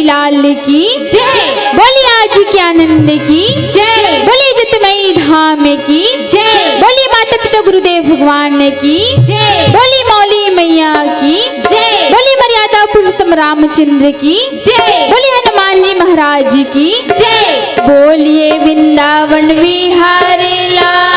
लाल की जय। बोलिए आज के आनंद की जय। बोलिए जितमयी धाम की जय। बोलिए माता पिता गुरुदेव भगवान की जय। बोलिए मौली मैया की जय। बोलिए मर्यादा पुरुषोत्तम रामचंद्र की जय। बोलिए हनुमान जी महाराज की जय। बोलिए वृंदावन विहारी लाल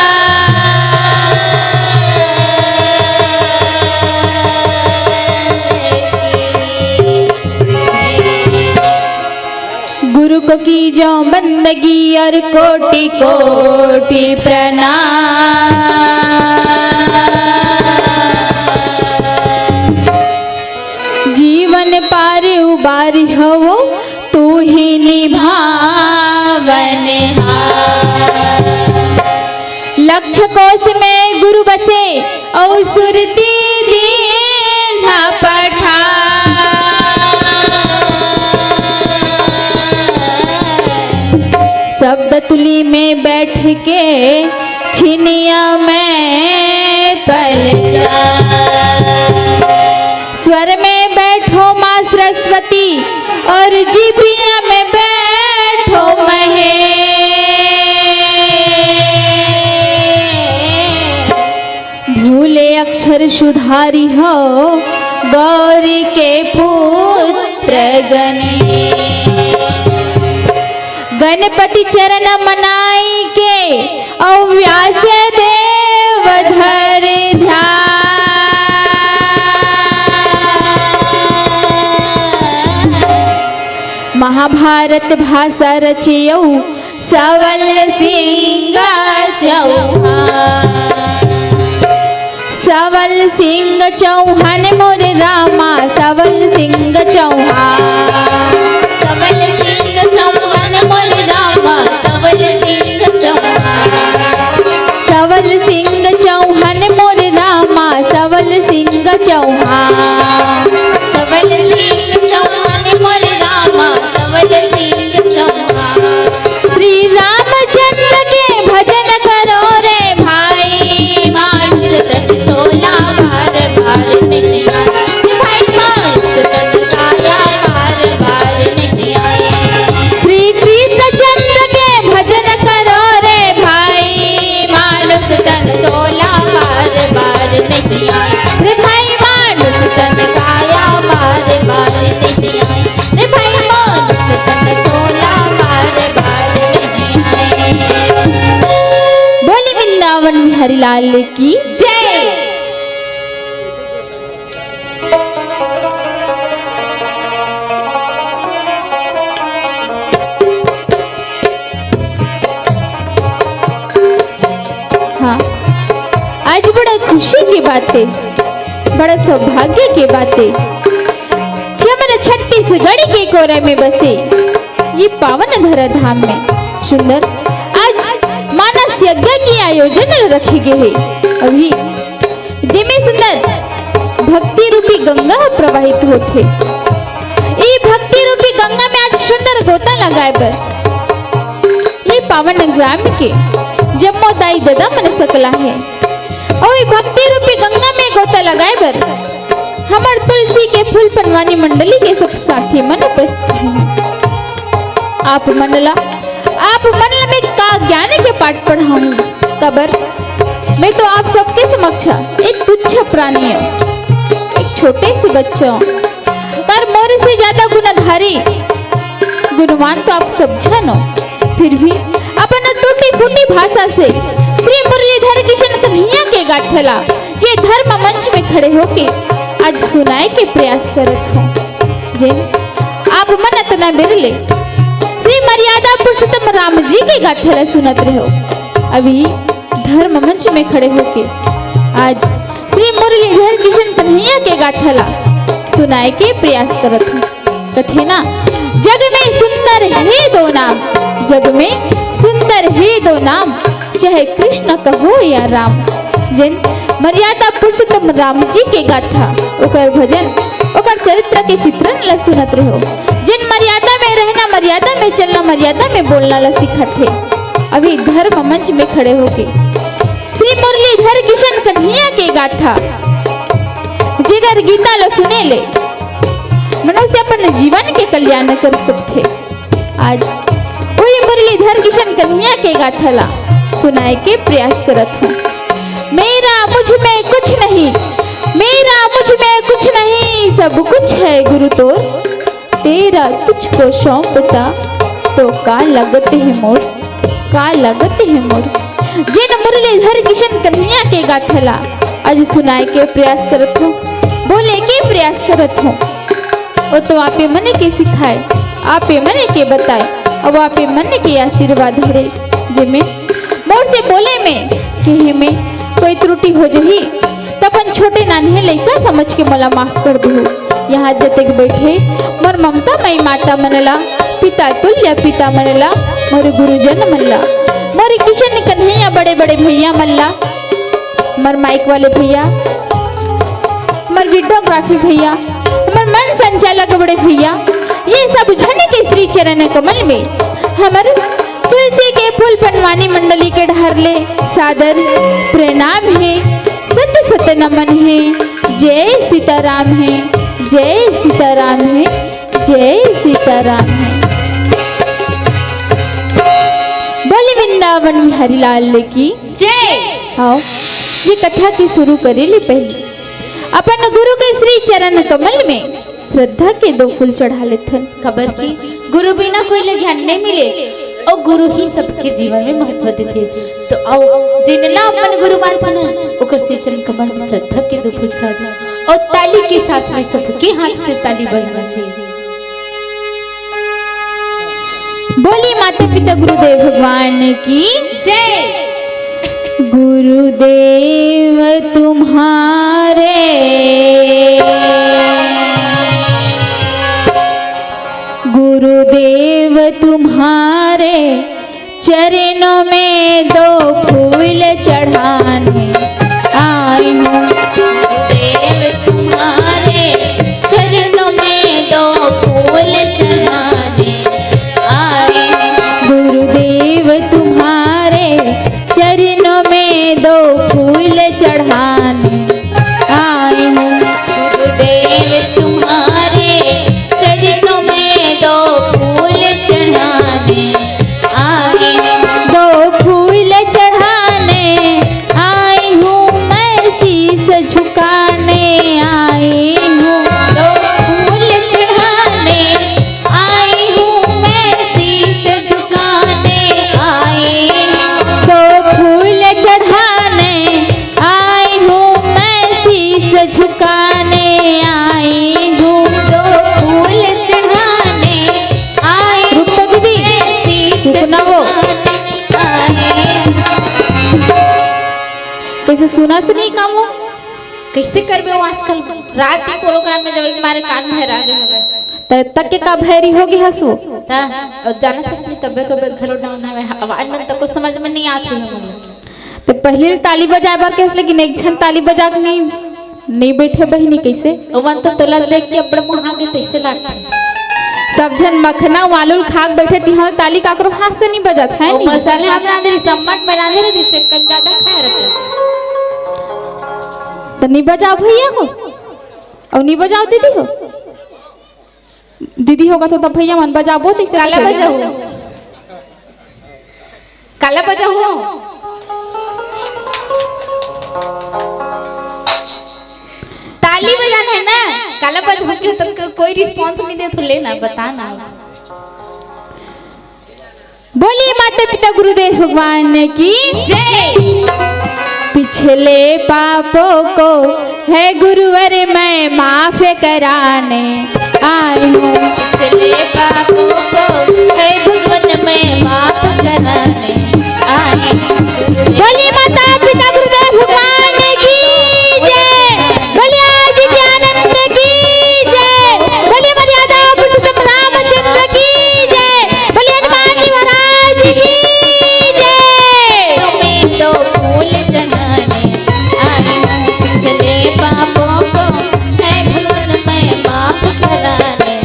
गुरु को की जो बंदगी और कोटि कोटि प्रणाम। जीवन पार उबारी हो तू ही निभावन लक्ष्य कोश में गुरु बसे और सुरती दीन पठा शब्द तुली में बैठ के छिनिया में पल जा स्वर में बैठो माँ सरस्वती और जिभिया में बैठो महे भूले अक्षर सुधारी हो गौरी के पुत्र गणे गणपति चरण मनाई के और व्यास देव धर ध्यान महाभारत भाषा रचियो सवल सिंह चौहान सवल सिंह चौहान मोर रामा सवल सिंह चौहान सवल सिंह चौहान मोर रामा सवल सिंह चौहान सवल सिंह चौहान मोर रामा सवल सिंह चौहान सवल सिंह चौहान मोर रामा सवल सिंह चौहान श्री रामचंद्र के भजन करो रे भाई मानस तन सोला बार बार नहीं आए भाई मानस तन काया बार बार नहीं आए श्री कृष्ण चंद्र के भजन करो रे भाई मानस तन सोला बार बार नहीं आए रे भाई मानस तन काया बार बार नहीं आए रे भाई मानस तन सोला बार बार नहीं आए बोली वृंदावन बिहारी लाल की जय। हाँ आज बड़ा खुशी की बात है बड़ा सौभाग्य की बात है कि हमारे छत्तीसगढ़ के कोरे में बसे ये पावन धरा धाम में सुंदर आज मानस यज्ञ की आयोजन रखे गए है अभी जिमे सुंदर भक्ति रूपी गंगा प्रवाहित होते ये भक्ति रूपी गंगा में आज सुंदर गोता लगाए पर ये पावन ग्राम के जम्मोदाई ददा मन सकला है और ये भक्ति रूपी गंगा में गोता लगाए बर हमार तुलसी के फूल पनवानी मंडली के सब साथी मन उपस्थित हैं आप मनला में का ज्ञान के पाठ पढ़ाऊं कबर मैं तो आप सबके समक्ष एक तुच्छ प्राणी हूं एक छोटे से बच्चा हूं पर मोरे से ज्यादा गुणधारी गुणवान तो आप सब जानो फिर भी अपन टूटी फूटी भाषा से श्री मुरलीधर किशन कन्हैया के गाथला ये धर्म मंच में खड़े होके आज सुनाए के प्रयास करत हूँ जिन आप मन इतना बिरले श्री मर्यादा पुरुषोत्तम राम जी के गाथला सुनत रहो अभी धर्म मंच में खड़े होके आज श्री मुरलीधर किशन कन्हैया के गाथला सुनाए के प्रयास करत हूँ कथे ना जग में सुंदर है दो नाम जग में सुंदर है दो नाम चाहे कृष्ण कहो या राम जिन मर्यादा पुरुषोत्तम राम जी के गाथा ओकर भजन ओकर चरित्र के चित्रण ला सुनत रहो जिन मर्यादा में रहना मर्यादा में चलना मर्यादा में बोलना ला सिखत है अभी धर्म मंच में खड़े होके श्री मुरलीधर किशन कन्हैया के गाथा जिगर गीता ला सुने ले मनुष्य अपन जीवन के कल्याण कर सकते। आज वही मुरलीधर किशन कन्हैया के गाथला सुनाए के प्रयास करत हूँ। मेरा मुझ में कुछ नहीं, मेरा मुझ में कुछ नहीं, सब कुछ है गुरु तोर, तेरा तुझको सौंपता तो का लगत है मोर, का लगत है मोर। जिन मुरलीधर किशन कन्हैया के गाथला आज सुनाए के प्रयास करत हूँ, बोले के प्रयास करत हूँ। वो तो आपे मन के सिखाए, आपे मन के बताए, अब आपे मन के आशीर्वाद हरे। जिमें मोर से बोले में कहे में कोई त्रुटि हो जही तपन छोटे नान्हे लइका समझ के मला माफ कर दू। यहाँ जतक बैठे मोर ममता मई माता मनला, पिता तुल्य पिता मनला, मोर गुरुजन मनला, मोर किशन कन्हैया बड़े बड़े भैया मल्ला, मोर माइक वाले भैया, मोर वीडियोग्राफी भैया, मोर मन संचालक बड़े भैया, ये सब झन के श्री चरण कमल में हमर तुलसी के फूल बनवानी मंडली के ढारले सादर प्रणाम है, सत सत नमन है। जय सीताराम है, जय सीताराम है, जय सीताराम है। बोले वृंदावन बिहारी लाल की जय। आओ ये कथा की शुरू करेली। पहले अपन गुरु के श्री चरण कमल में श्रद्धा के 2 फूल चढ़ा लेथन। खबर की गुरु बिना कोई ले ज्ञान नहीं मिले और गुरु ही सबके जीवन में महत्व देते। तो आओ जिनला अपन गुरु मानथन ओकर से चरण कमल में श्रद्धा के 2 फूल चढ़ा दो और ताली के साथ में सबके हाथ से ताली बजना चाहिए। बोली माता पिता गुरुदेव भगवान की जय। गुरुदेव तुम्हारे गुरुदेव तुम्हारे चरणों में 2 फूल चढ़ाने आई हूँ। गुरुदेव तुम्हारे चरणों में 2 फूल चढ़ाने आए हैं। गुरुदेव तुम्हारे चरणों में 2 फूल चढ़ाने आई हूँ। गुरुदेव तुम्हारे चरणों में 2 फूल चढ़ाने आए हैं। 2 फूल चढ़ाने आई हूँ, मैं शीस झुकाने आई हूँ। 2 फूल चढ़ाने आई हूँ, मैं शीस झुकाने आई हूँ। 2 फूल चढ़ाने आई हूँ, मैं शीस झुकाने आई हूँ। 2 फूल चढ़ाने आई रुक तो दीदी, रुकना वो कैसे सुना से नहीं काम हो। कैसे करबे हो आजकल रात के प्रोग्राम में जब तुम्हारे कान में हरा गए तक के का भैरी होगी हंसो ता और जाना किसने तबियत घरो डाउन है आवाज में तक को समझ में नहीं आती है। तो पहले ताली बजाए बार कैसे, लेकिन एक झन ताली बजा के नहीं बैठे बहिनी कैसे। ओ मन तो तला देख के बड़ा मुंह आगे तैसे लागता सब जन मखना वालुल खाक बैठे तिहां ताली काकरो हाथ से नहीं बजात है। ओ मसाले हमरा अंदर सम्मट बना दे रे जिससे कल ज्यादा खा रहे तो नहीं बजाओ भैया हो और नहीं बजाओ दीदी हो। दीदी होगा तो तब भैया मन बजाबो जैसे काला बजाओ, काला बजाओ। ताली बजाना है ना, काला बजाओ क्यों तो कोई रिस्पांस नहीं दे तो लेना बताना। बोलिए माता पिता गुरुदेव भगवान की जय। पिछले पापों को है गुरुवर मैं माफ कराने आई हूँ। पिछले पापों को है भगवान मैं माफ कराने आई हूँ। बोलिए माता पिता गुरुदेव भगवान की जय। बोलिए आदि ज्ञानंद की जय। बोलिए मर्यादा पुरुषोत्तम रामचंद्र की जय। बोलिए हनुमान जी महाराज की जय। तुम्हें 2 फूल चढ़ाने आई हूँ। पिछले पापों को है भगवान मैं माफ कराने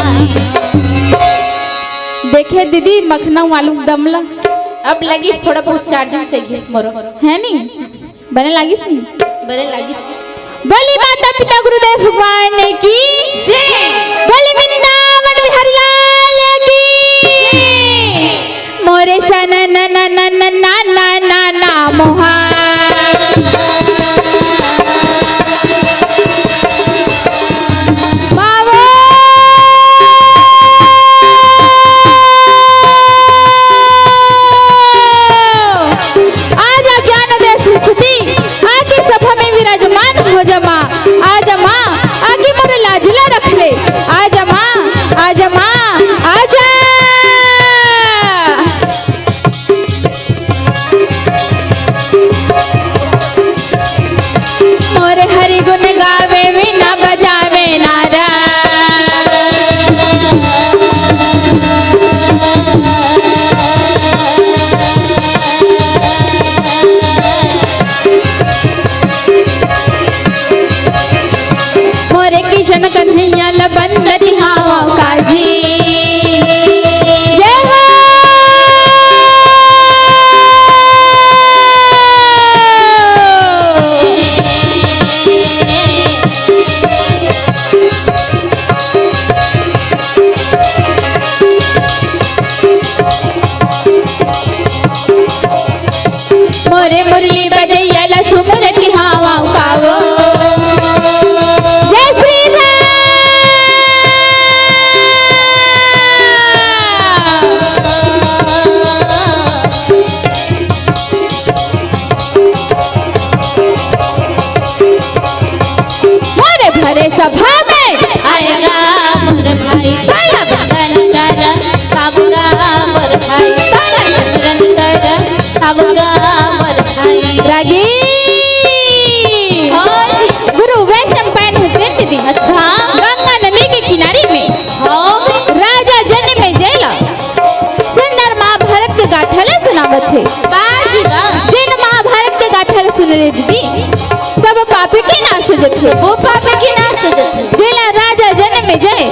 आई हूँ। देखे दीदी मखना आलू दमला अब लगिस थोड़ा बहुत चार्जिंग चाहिए मोरो है नहीं बने लागिस नहीं बड़े लगिस। बोली माता पिता गुरुदेव भगवान की जय। ना ना ना ना ना ना ना मोहा मावो आजा ज्ञान दे सुसुती आगे सभा में विराजमान हो जा माँ आजा माँ आगे मोरे लाजला रख ले आजा माँ आजा माँ आजा मोरे हरि गुण गावे बिना बजावे नारा मोरे किशन कन्हैया लबंद निहावा काजी जय हो मोरे मुरली बजैया ला सुमर की हवा कावो जय श्री मोरे भरे सभा में आएगा मोर भाई तारा बंदन कर काबूगा मोर भाई तारा बंदन कर काबूगा मोर भाई रागी गुरु वैश्व पैन होते दीदी अच्छा गंगा नदी के किनारे में हाँ राजा जन्म में जेला सुंदर महाभारत के गाथाले सुनावत थे बाजी बा जिन महाभारत के गाथाले सुन रहे दीदी सब पापी के नाश हो जाते वो पापे की ना सजत जेला राजा जन्म में जय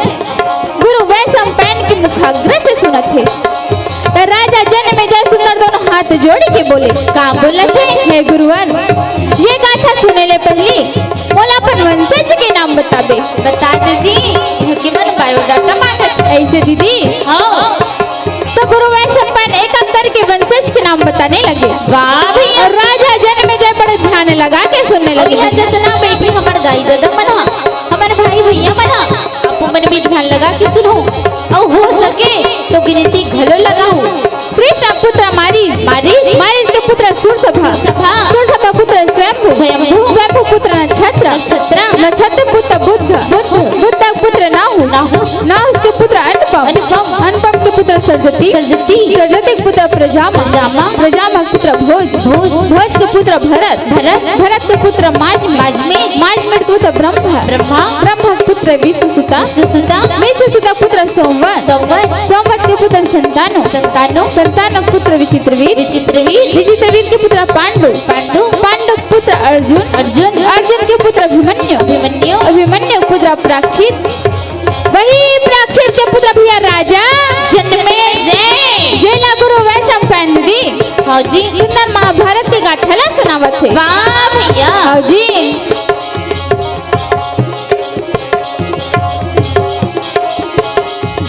गुरु वैश्व पैन के मुखाग्र से सुनत थे तो राजा जन्म में जय सुंदर दोनों हाथ जोड़ के बोले का बोलत है हे गुरुवर ये गाथा सुने ले पहली मोला अपन वंशज के नाम बताबे बता दीजिए यह की मन बायोडाटा मांगत ऐसे दीदी हाँ तो गुरु वैश्व पैन एक एक करके वंशज के नाम बताने लगे वाह भैया और राजा जन्म में जय बड़े ध्यान लगा के सुनने और लगे यहाँ जितना बैठे हमारे दाई दादा मना हमारे भाई भैया मना आप मन भी ध्यान लगा के सुनो और हो सके तो गिनती घलो लगाओ कृष्ण पुत्र मारीच मारीच? मारीच के पुत्र सूरसभा सूरसभा? सूरसभा पुत्र स्वयंभू स्वयंभू? स्वयंभू पुत्र नक्षत्र नक्षत्र? नक्षत्र पुत्र बुद्ध बुद्ध? बुद्ध पुत्र नाहुस नाहुस? नाहुस के पुत्र अनुपम अनुपम? अनुपम के पुत्र सरजती सरजती? सरजती के पुत्र प्रजामा प्रजामा? प्रजामा के पुत्र भोज भोज? भोज के पुत्र भरत भरत? भरत के पुत्र माजमी माजमी? माजमी के पुत्र ब्रह्मा ब्रह्मा? ब्रह्मा के पुत्र विष्णुसुता सुता विष्णुसुता के पुत्र सोमवत संवत सोमवत के पुत्र संतानो संतानो संतान के पुत्र विचित्रवीर विचित्रवीर विचित्रवीर के पुत्र पांडु पांडु पांडु के पुत्र अर्जुन अर्जुन अर्जुन के पुत्र अभिमन्यु अभिमन्यु अभिमन्यु के पुत्र प्राक्षित वही प्राक्षित के पुत्र भैया राजा जन्मे जय जेला गुरु वैश्व पैन दीदी हाँ जी सुंदर महाभारत के गाथाला सुनावत थे वाह भैया हाँ जी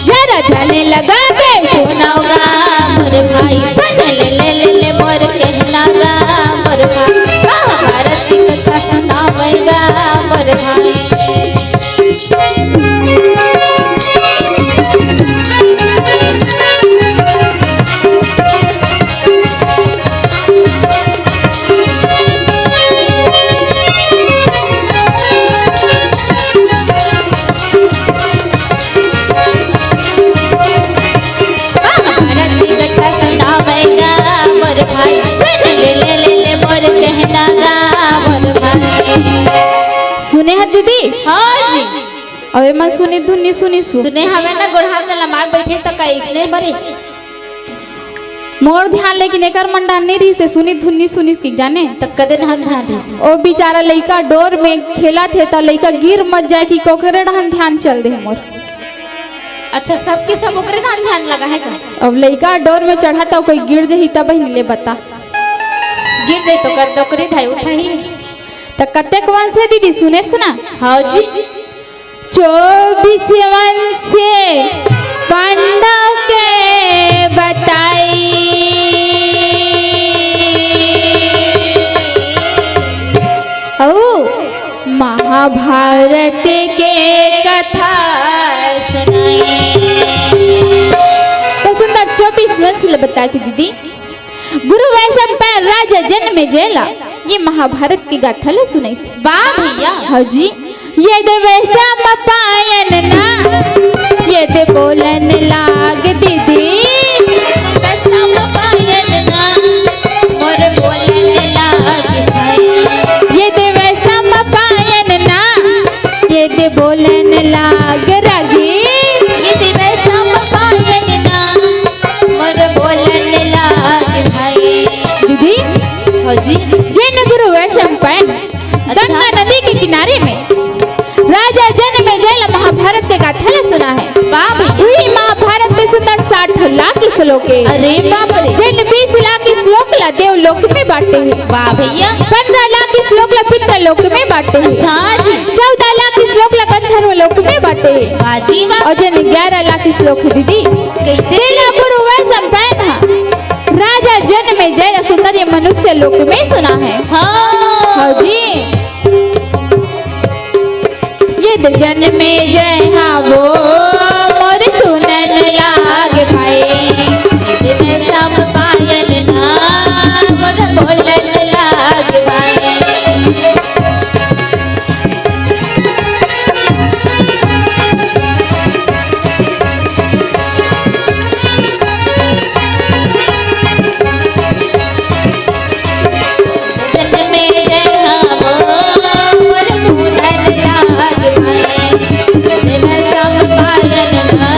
जरा ध्यान लगा के सुनाओगा मोर भाई सुन ले ले ले ले मोर कहना गा मोर भाई महाभारत की कथा सुनावेगा मोर भाई महाभारत की कथा सुनावेगा मोर भाई सुन ले ले ले ले मोर कहना गा मोर भाई सुने हैं दीदी हाँ जी अबे मन सुनी धुनी सुनी सुने हमें ना गोढ़ा तला मार बैठे तो कैसने बरे मोर ध्यान लेकिन एकर मंडा नहीं रही से सुनी धुनी सुनी की जाने तो कदे हम ध्यान रही ओ बेचारा लइका डोर में खेला थे तो लइका गिर मत जाए कि कोकरे ढहन ध्यान चल दे मोर अच्छा सबके सब ओकरे ध्यान लगा है का अब लइका डोर में चढ़ा था कोई गिर जही तब ही ले बता गिर जाए तो कर दो करे धाई उठाई तो कते वंश है दीदी सुने सुना हाँ जी 24 वंश से पांडव के बताई महाभारत के कथा सुनाए। तो सुंदर 24 वर्ष बता के दीदी गुरु वैश्व पैर राजा जन्म में जेला ये महाभारत की गाथा ले सुनाई से। वाह भैया। हाँ जी ये दे वैश्व पायन ना ये दे बोलन लाग दीदी वैश्व पायन ना मोर बोलन लाग भाई। ये दे वैश्व पायन ना ये दे बोलन लाग रागी ये दे वैश्व पायन ना मोर बोलन लाग भाई। दीदी हाँ जी जैन गुरु वैश्व पैन गंगा नदी के किनारे में राजा जन्म में जल महाभारत के गाथा ले सुना है। वाह भैया। वही महाभारत में सुंदर 60 लाख श्लोक है। अरे बाप रे। जैन 20 लाख श्लोक ला देव लोक में बांटे हैं। वाह भैया। 15 लाख श्लोक ला पितृ लोक में बांटे हैं। अच्छा जी। 14 लाख श्लोक ला गंधर्व लोक में बांटे हैं। वाह जी वाह। और जैन 11 लाख श्लोक है दीदी कैसे तेरा गुरु वैश्व पैन राजा जन्म में जय सुंदर ये मनुष्य लोक में सुना है। हाँ जी ये दे जन्म में जय हाँ वो मोर सुनन लाग भाई। ये वैश्व पायन ना मोर बोलन लाग भाई। जन्म में जय हाँ वो मोर सुनन लाग भाई। ये वैश्व पायन ना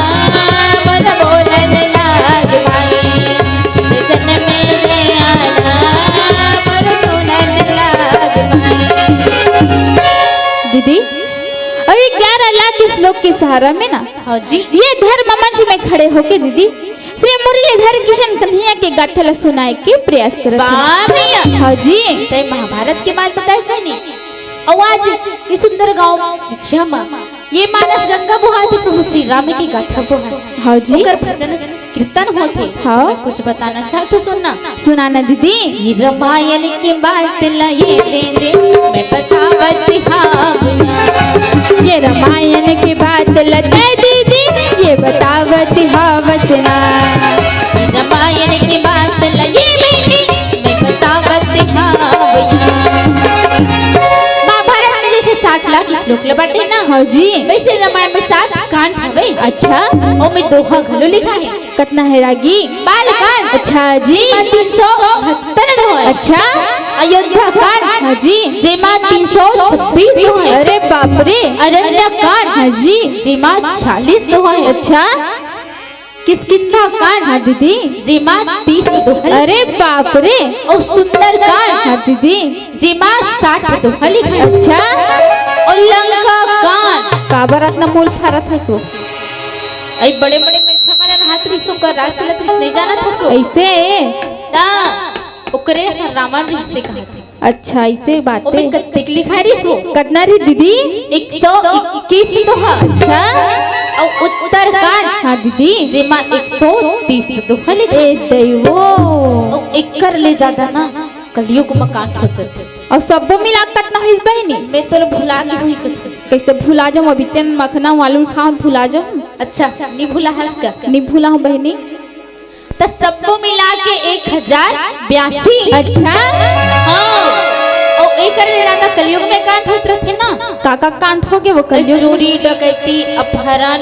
मोर बोलन लाग भाई। ये जन्म में जय हाँ मोर सुनन लाग भाई। दीदी अभी 11 लाख श्लोक के सहारा में ना हाँ जी। ये धर्म मंच में खड़े होके दीदी श्री मुरलीधर किशन कन्हैया के गाथा ला सुनाए के प्रयास करत वाह भैया। हाँ जी तय महाभारत के बाद बताइस बहनी और आज ये सुंदर गांव श्यामा ये मानस गंगा बुहाते प्रभु श्री राम की गाथा बुहाते। हाँ जी ओकर भजन कीर्तन होते। हाँ। मैं कुछ बताना चाहते सुनना। सुनाना दीदी ये रामायण की बात ला ये दे मैं बतावत हाँ भैया। ये रामायण की बात लते दीदी ये बतावत हवसना। ये रामायण की बात ला ये बेटी मैं बतावत हाँ भैया। महाभारत में जैसे 60 लाख श्लोक ले बाटे ना हाँ जी वैसे रामायण में 7 कांड हवे। अच्छा और में दोहा घलो लिखा है। कितना है रागी बाल कांड अच्छा जी 372 दोहा। अच्छा अयोध्या कांड हाँ जी जेमा 326 दोहा है। अरे बाप रे अरण्य कांड हाँ जी जेमा 40 दोहा है। अच्छा किष्किंधा कांड हाँ दीदी जेमा 30 दोहा है। अरे बाप रे और सुंदर कांड हाँ दीदी जेमा 60 दोहा लिखा है। अच्छा और लंका कांड काबर इतना मूल फारत हसो आई बड़े बड़े में हमारा हाथरी सो का राज चलत रिस नहीं जाना था सो ऐसे ता ओकरे से रावण ऋषि से कहा थे। अच्छा ऐसे बात ओ है में कत्ते के लिखा रिस हो कितना री दीदी 121 दोहा। अच्छा और उत्तर कांड हाँ दीदी जेमा 130 दोहा लिखा। ए दैवो और एकर ले ज्यादा ना कलयुग में कांड होते थे। और सब मिला कितना है इस बहनी मैं तो भुला गई हुई कुछ। कैसे भुला जाऊं अभी चन मखना आलू खाऊं भुला जाऊं अच्छा नहीं भुला हंस का नहीं भूला हूँ बहनी तो सबको मिला के 1082। अच्छा हाँ और एक ज्यादा कलयुग में कांड होते रहते ना। काका कांड हो गए वो कलयुग चोरी डकैती अपहरण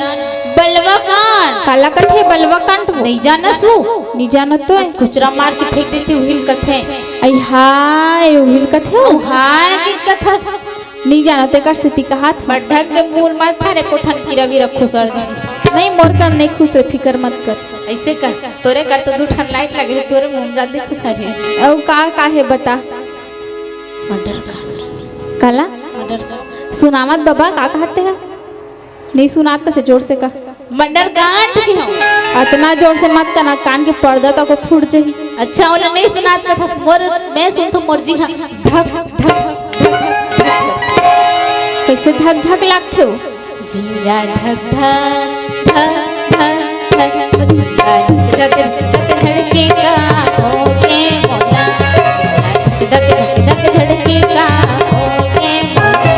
बलवा कांड। काला कथे बलवा कांड वो नहीं जाना सो नहीं जाना तो है खुचरा मार के फेंक देते उहिल कथे। आई हाय उहिल कथे हो हाय की कथा नहीं जाना तो कर स्थिति का हाथ में। ढंग के मूल मत थारे कोठन की रवि रखो सर जी। नहीं मोर कर नहीं खुश रे फिकर मत कर ऐसे कर तोरे कर तो 2 ठन लाइट लगे तोरे मुंह जल्दी खुशारी। और का है बता मर्डर कांड काला मर्डर कांड सुनावत बाबा का कहते हैं नहीं सुनाते थे जोर से का मर्डर कांड की हो। इतना जोर से मत करना कान के पर्दा तो को फूट जाही। अच्छा उन्हें नहीं सुनात कथा मोर मैं सुन तो मोर जी हां धक धक कैसे धक धक लागते हो जीरा धक धक धक धक धक धक धक धड़केगा ओके मोला धक धक धक धड़केगा ओके मोला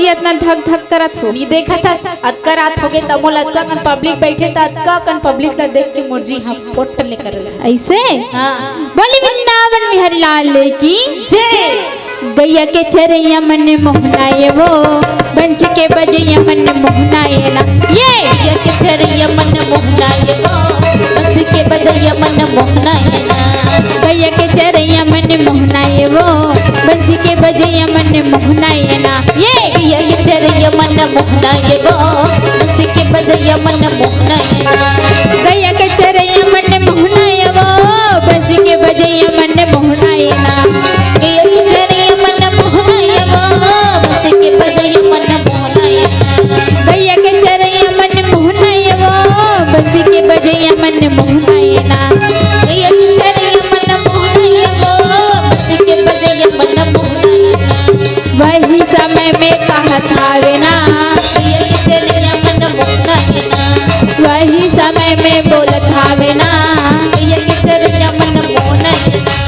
जी इतना धक धक करत हो। नी देखा था अक्का रात हो गए तब मोला अक्का कन पब्लिक बैठे था अक्का कन पब्लिक ला देख के मोर जी हम पोट ले कर ऐसे हां बोली वृंदावन बिहारी लाल की जय। गैया के चरैया मन मोहनाए वो बंसी के बजैया मन मोहनाए ना ये गैया के चरैया मन मोहनाए वो बंसी के बजैया मन मोहनाए ना गैया के चरैया मन मोहनाए वो बंसी के बजैया मन मोहनाए ना ये गैया के चरैया मन मोहनाए वो बंसी के बजैया मन मोहनाए ना गैया के चरैया मन मोहनाए वो बंसी के बजैया मन मोहनाए ना गैया के चरैया मन मोहनाए वो बंसी के बजैया मन मोहनाए ना गैया के चरैया मन मोहनाए वो बंसी के बजैया मन मोहनाए ना गैया के चरैया मन मोहनाए वो बंसी के बजैया मन मोहनाए ना वही समय में कहत आवे ना गैया के चरैया मन मोहनाए ना वही समय में बोलत आवे ना गैया के चरैया मन मोहनाए ना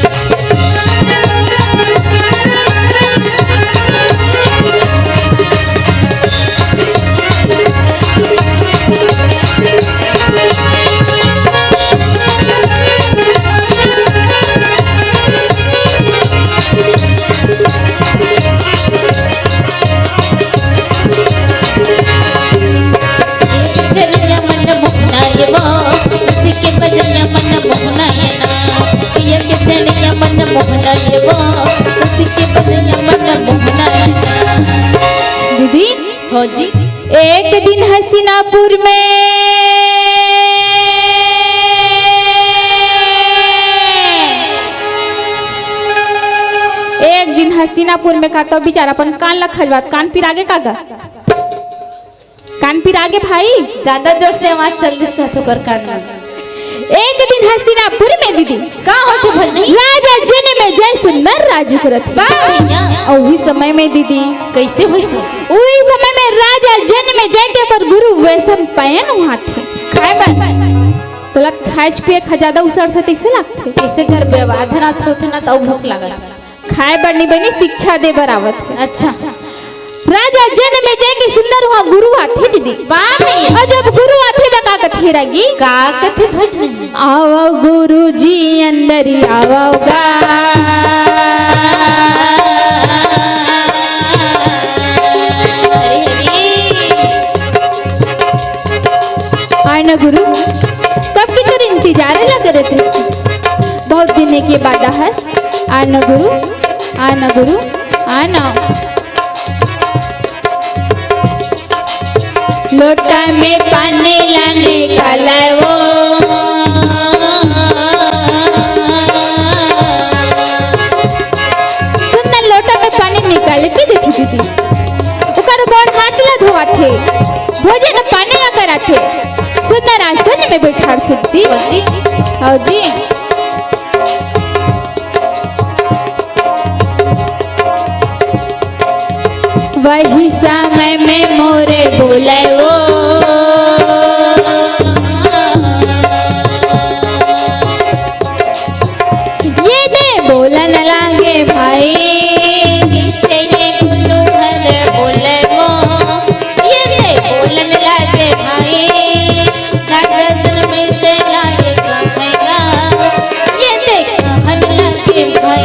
चरैया मन मोहनाए वो बंसी के बजैया मन मोहनाए ना गैया के चरैया मन मोहनाए वो बंसी के बजैया मन मोहनाए ना। दीदी हो जी एक दिन हस्तिनापुर में का तो बेचारा अपन कान ला खजवात कान पिर आगे कागा कान पिर आगे भाई ज्यादा जोर से आवाज चल दिस का तो कर कान में। एक दिन हस्तिनापुर में दीदी का होते भल नहीं राजा जन में जय सुंदर राज करत वाह भैया और वही समय में दीदी कैसे हुई सो वही समय में राजा जन में जय के कर गुरु वैसम पयन हुआ थे खाए बात तोला खाज पे खजादा उसर थे कैसे लागथे कैसे घर व्यवहार रात होते ना तो भूख लगा खाए बनी बनी शिक्षा दे बरावत है। अच्छा राजा जन में जय के सुंदर हुआ गुरु आथे दीदी वाह भैया और जब गुरु आथे तो का कथे रगी का कथे भज नहीं आओ गुरु जी अंदर ही आओगा आए ना गुरु कब की तेरे इंतजार लग रहे थे बहुत दिन के बाद हंस आना गुरु आना गुरु आना लोटा में पानी लाने का वो सुंदर लोटा में पानी निकाल के देखी दीदी उकर बड़ हाथ ला धोआ थे भोजन पानी ला करा थे सुंदर आसन में बैठा थे दीदी हाँ जी वही समय में मोरे बोले वो ये दे बोलन लागे भाई किसे ये गुरु हर बोले वो ये दे बोलन लागे भाई राजा जन में चलाए कहेगा ये दे कहन लागे भाई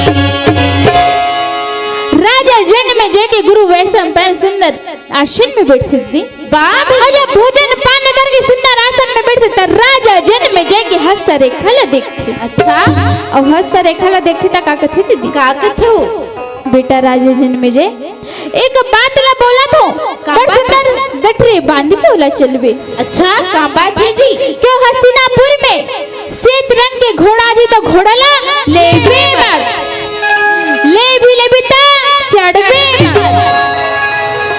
राजा जन में जय के गुरु वैसम पैन सुंदर आसन में बैठ सकती बाप जब भोजन पान करके सुंदर आसन में बैठते तो राजा जन में जय के हस्त रेखा ला देखते अच्छा और हस्त रेखा ला देखते तो का कथे दीदी का कथो बेटा राजा जन में जय एक बात ला बोला तो बड़ सुंदर गठरे बांध के ओला चलबे अच्छा का बात है जी क्यों हस्तिनापुर में श्वेत रंग के घोड़ा जी तो घोड़ा ला लेबे मत ले भी लेबिता चढ़बे मत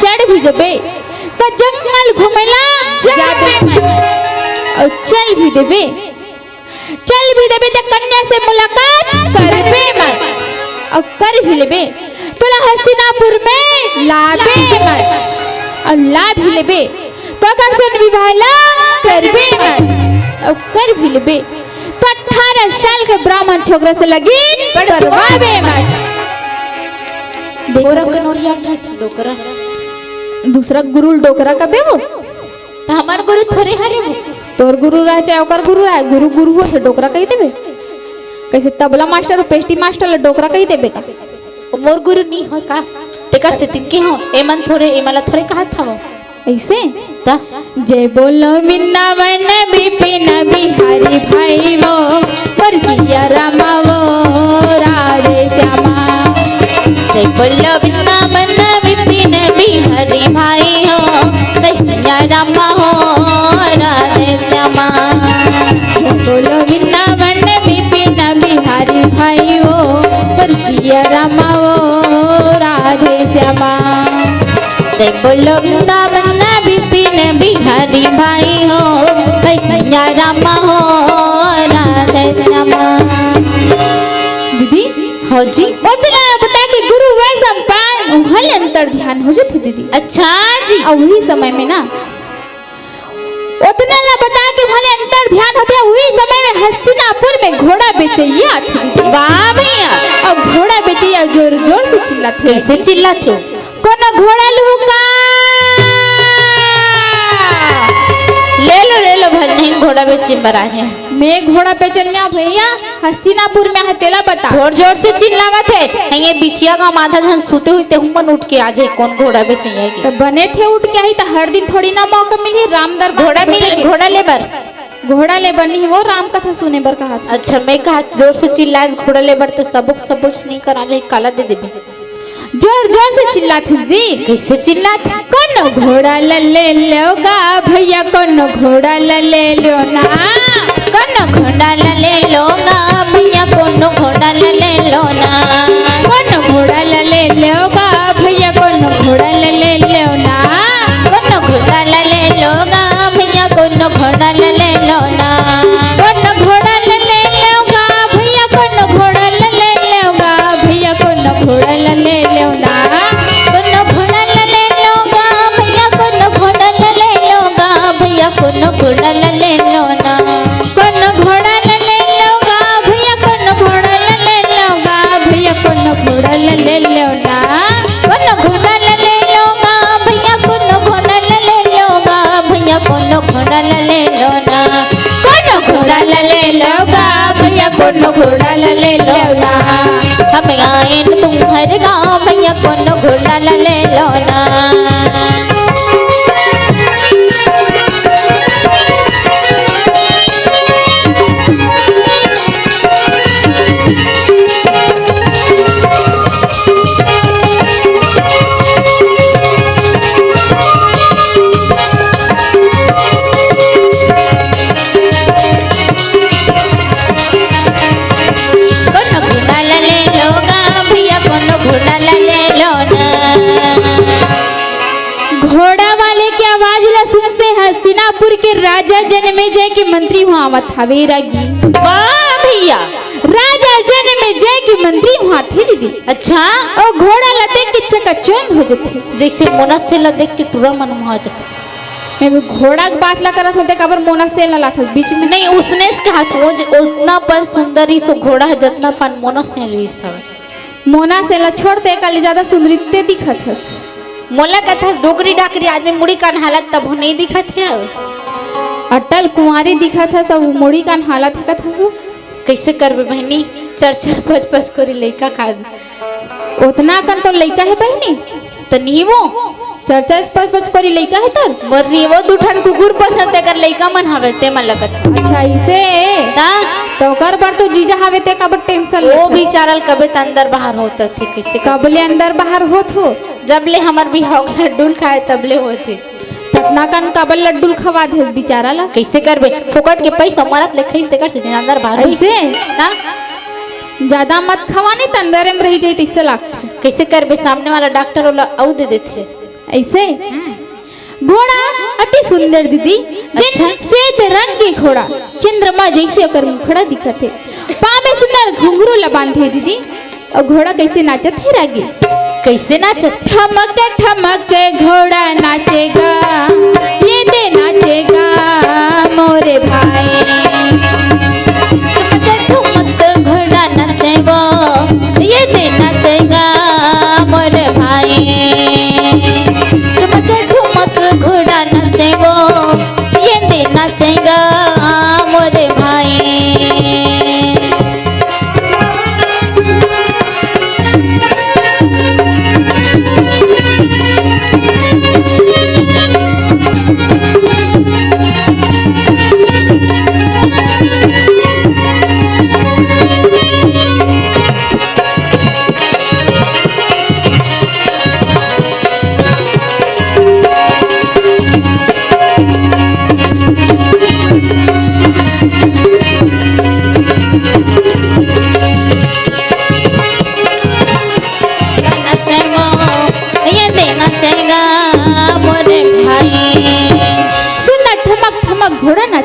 चढ़ भी जबे तो जंगल घूमेला जाबे और चल भी देबे तो कन्या से मुलाकात करबे मत और कर भी लेबे तोला हस्तिनापुर में लाबे मत और ला भी लेबे तो अगर सन विवाह ला करबे मत और कर भी लेबे तो 18 साल के ब्राह्मण छोकरा से लगीन करवाबे मत देखो कनोरिया ड्रेस डोकरा दूसरा गुरु डोकरा कबे वो तो हमार गुरु थोड़े हरे वो तोर गुरु रह चाहे ओकर गुरु रह गुरु गुरु हो तो डोकरा कही देबे कैसे तबला मास्टर और पेस्टी मास्टर ला डोकरा कही देबे का मोर गुरु नहीं हो का तेकर से तिनके हो एमन थोड़े एमला थोड़े कहा था वो ऐसे ता जय बोलो वृंदावन विपिन बिहारी भाई वो परसिया रामा वो राधे श्यामा जय बोलो वृंदावन विपिन बिहारी भाई हो परसिया रामा हो राधे श्यामा जय बोलो वृंदावन विपिन बिहारी भाई वो परसिया रामा वो राधे श्यामा जय बोलो वृंदावन विपिन बिहारी भाई हो कैसैया रामा हो राधे श्यामा। दीदी हो जी उतना बता के गुरु वैसा पान हल अंतर ध्यान हो जाते दीदी अच्छा जी और वही समय में ना उतना ला बता के भले अंतर ध्यान होते वही समय में हस्तिनापुर में घोड़ा बेचैया थी वाह भैया और घोड़ा बेचैया जोर जोर से चिल्लाते कैसे चिल्लाते हो कोनो घोड़ा लुका ले लो भल नहीं घोड़ा बेचे बरा है मैं घोड़ा बेचनिया भैया हस्तिनापुर में है तेला बता जोर जोर से चिल्लावत है ये बिछिया का माथा जन सोते हुए ते हुमन उठ के आ जाए कौन घोड़ा बेचे तो बने थे उठ के आई तो हर दिन थोड़ी ना मौका मिली राम दरबार घोड़ा मिली घोड़ा लेबर घोड़ा ले बनी वो राम कथा सुने बर कहा था अच्छा मैं कहा जोर से चिल्लाए घोड़ा लेबर तो सबक नहीं करा जाए काला दे देबे जोर जोर से चिल्लाती दी कैसे चिल्लाती कौन घोड़ा ले लोगा भैया कौन घोड़ा ले लो ना कौन घोड़ा ले लोगा भैया कौन घोड़ा ले लो ना कौन घोड़ा ले लोगा भैया कौन घोड़ा ले लो ना कौन घोड़ा ले लोगा भैया कौन घोड़ा ले लो ना कौन घोड़ा ले लोगा भैया कौन घोड़ा ले लोगा भैया कौन घोड़ा ले लो ना कौन घोड़ा ले लोगा भैया कौन घोड़ा ले लोगा भैया कौन घोड़ा ले लो ना कौन घोड़ा ले लोगा भैया कौन घोड़ा ले लोगा भैया कौन घोड़ा ले लो ना कौन घोड़ा ले लोगा भैया कौन घोड़ा ले लोगा भैया कौन घोड़ा ले लो ना कौन घोड़ा ले लोगा भैया कौन घोड़ा ले लो ना हम आए तुम्हारे गाँव भैया कौन घोड़ा ले लो ना घोड़ा वाले की आवाज ला सुनते हस्तिनापुर के राजा जन्मेजय के मंत्री वहाँ आवत हवे रागी वाह भैया राजा जन्मेजय के मंत्री वहाँ थे दीदी अच्छा और घोड़ा ला देख के चकाचौंध हो जाते जैसे मोनस से ला देख के टूरा मन हो जाते मैं भी घोड़ा की बात ला करत होते काबर मोना से ला था बीच में नहीं उसने कहा था उतना पर सुंदरी सो घोड़ा है जितना पर मोनस से ली सब मोना से ला छोड़ते कल ज्यादा सुंदरते दिखत है मोला कथा डोकरी डाकरी आदमी मुड़ी कान हालत तब नहीं दिखत है अटल कुंवारी दिखत है सब मुड़ी कान हालत है कथा सो कैसे करबे बहनी 4-4 5-5 कोरी लइका का उतना कन तो लइका है बहनी तो नहीं वो 4-5 कोरी लइका है तर मरनी वो दुठन कुकुर पसंद है कर लइका मन हवे ते मन लगत अच्छा इसे ता तो कर बार तो जीजा हवे ते काबर टेंशन वो भी चारल कबे त अंदर बाहर होता थे कैसे कबले अंदर बाहर होत हो जब ले हमर भी हो लड्डू खाए तबले होते पटना कन कबल लड्डू खवा दे बेचारा ला कैसे करबे फोकट के पैसा मरत ले खइस ते कर से अंदर बाहर ऐसे ना ज्यादा मत खवानी त अंदर में रह जाई ऐसे लागत कैसे करबे सामने वाला डॉक्टर वाला औ दे देते ऐसे घोड़ा अति सुंदर दीदी अच्छा? श्वेत रंग के घोड़ा चंद्रमा जैसे ओकर मुखड़ा दिखत है पाँव में सुंदर घुंघरू ला बांधे दीदी और घोड़ा कैसे नाचत है रागी कैसे नाचत ठमक ठमक घोड़ा नाचेगा ये दे नाचेगा मोरे भाई ठमक घोड़ा नाचेगा ये दे नाचेगा मोरे भाई ठमक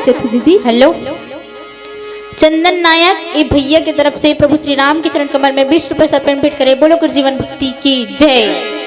बाजत है दीदी? हेलो, चंदन नायक ये भैया की तरफ से प्रभु श्री राम के चरण कमल में 20 रुपए से पेमेंट करे। बोलो कर जीवन भक्ति की जय।